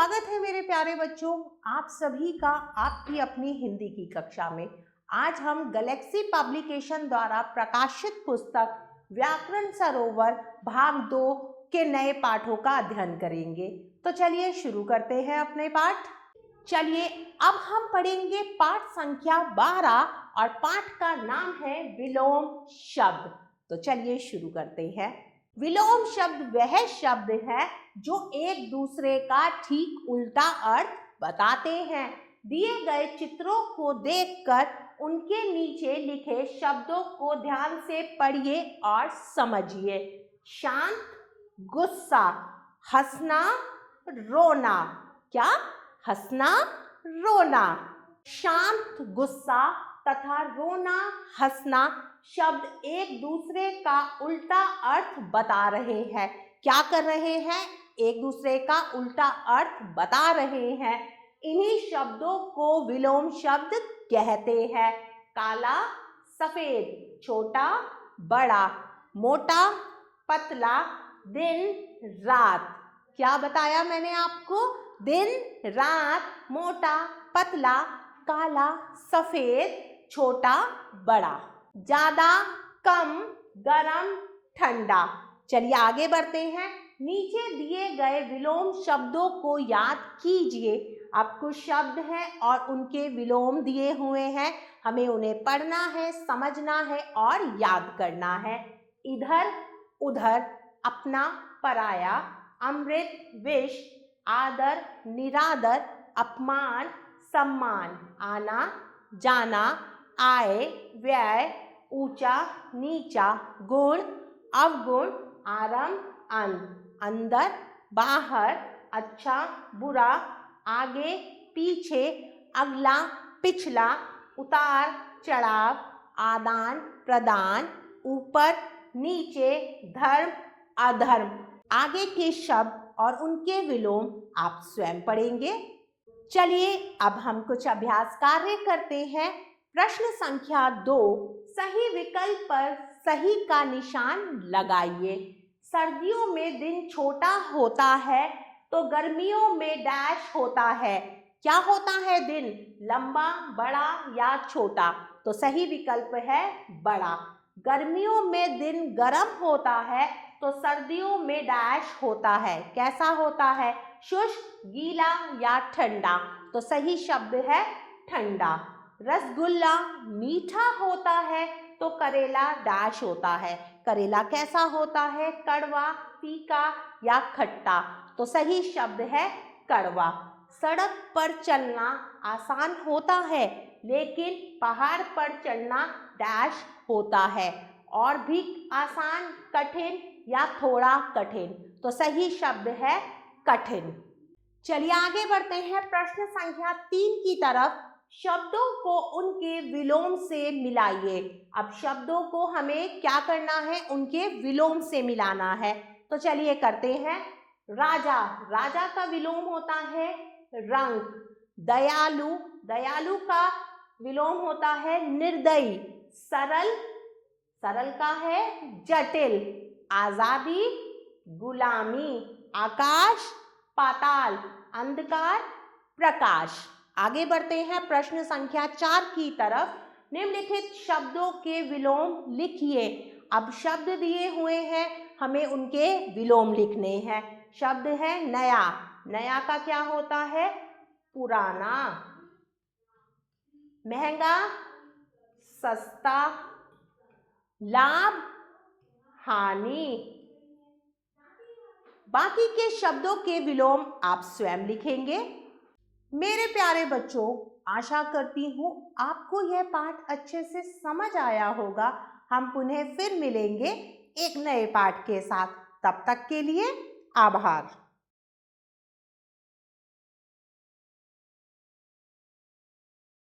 स्वागत है मेरे प्यारे बच्चों, आप सभी का आपकी अपनी हिंदी की कक्षा में। आज हम गैलेक्सी पब्लिकेशन द्वारा प्रकाशित पुस्तक व्याकरण सरोवर भाग 2 के नए पाठों का अध्ययन करेंगे। तो चलिए शुरू करते हैं अपने पाठ। चलिए अब हम पढ़ेंगे पाठ संख्या 12 और पाठ का नाम है विलोम शब्द। तो चलिए शुरू करते हैं। विलोम शब्द वह शब्द है जो एक दूसरे का ठीक उल्टा अर्थ बताते हैं। दिए गए चित्रों को देखकर उनके नीचे लिखे शब्दों को ध्यान से पढ़िए और समझिए। शांत, गुस्सा, हंसना, रोना। क्या? हंसना, रोना। शांत, गुस्सा तथा रोना, हंसना शब्द एक दूसरे का उल्टा अर्थ बता रहे हैं। क्या कर रहे हैं? एक दूसरे का उल्टा अर्थ बता रहे हैं। इन्हीं शब्दों को विलोम शब्द कहते हैं। काला, सफेद, छोटा, बड़ा, मोटा, पतला, दिन, रात। क्या बताया मैंने आपको? दिन, रात, मोटा, पतला, काला, सफेद, छोटा, बड़ा, ज्यादा, कम, गरम, ठंडा। चलिए आगे बढ़ते हैं। नीचे दिए गए विलोम शब्दों को याद कीजिए। अब कुछ शब्द हैं और उनके विलोम दिए हुए हैं। हमें उन्हें पढ़ना है, समझना है और याद करना है। इधर, उधर, अपना, पराया, अमृत, विष, आदर, निरादर, अपमान, सम्मान, आना, जाना, आय, व्यय, ऊंचा, नीचा, गुण, अवगुण, आरंभ, अंत, अंदर, बाहर, अच्छा, बुरा, आगे, पीछे, अगला, पिछला, उतार, चढ़ाव, आदान, प्रदान, ऊपर, नीचे, धर्म, अधर्म। आगे के शब्द और उनके विलोम आप स्वयं पढ़ेंगे। चलिए अब हम कुछ अभ्यास कार्य करते हैं। प्रश्न संख्या 2, सही विकल्प पर सही का निशान लगाइए। सर्दियों में दिन छोटा होता है तो गर्मियों में डैश होता है। क्या होता है दिन? लंबा, बड़ा या छोटा? तो सही विकल्प है बड़ा। गर्मियों में दिन गर्म होता है तो सर्दियों में डैश होता है। कैसा होता है? शुष्क, गीला या ठंडा? तो सही शब्द है ठंडा। रसगुल्ला मीठा होता है तो करेला डैश होता है। करेला कैसा होता है? कड़वा, फीका या खट्टा? तो सही शब्द है कड़वा। सड़क पर चलना आसान होता है लेकिन पहाड़ पर चढ़ना डैश होता है। और भी आसान, कठिन या थोड़ा कठिन? तो सही शब्द है कठिन। चलिए आगे बढ़ते हैं प्रश्न संख्या 3 की तरफ। शब्दों को उनके विलोम से मिलाइए। अब शब्दों को हमें क्या करना है? उनके विलोम से मिलाना है। तो चलिए करते हैं। राजा, राजा का विलोम होता है रंक। दयालु, दयालु का विलोम होता है निर्दयी। सरल, सरल का है जटिल। आजादी, गुलामी। आकाश, पाताल। अंधकार, प्रकाश। आगे बढ़ते हैं प्रश्न संख्या 4 की तरफ। निम्नलिखित शब्दों के विलोम लिखिए। अब शब्द दिए हुए हैं, हमें उनके विलोम लिखने हैं। शब्द है नया। नया का क्या होता है? पुराना। महंगा, सस्ता। लाभ, हानि। बाकी के शब्दों के विलोम आप स्वयं लिखेंगे। मेरे प्यारे बच्चों, आशा करती हूँ आपको यह पाठ अच्छे से समझ आया होगा। हम पुनः फिर मिलेंगे एक नए पाठ के साथ। तब तक के लिए आभार।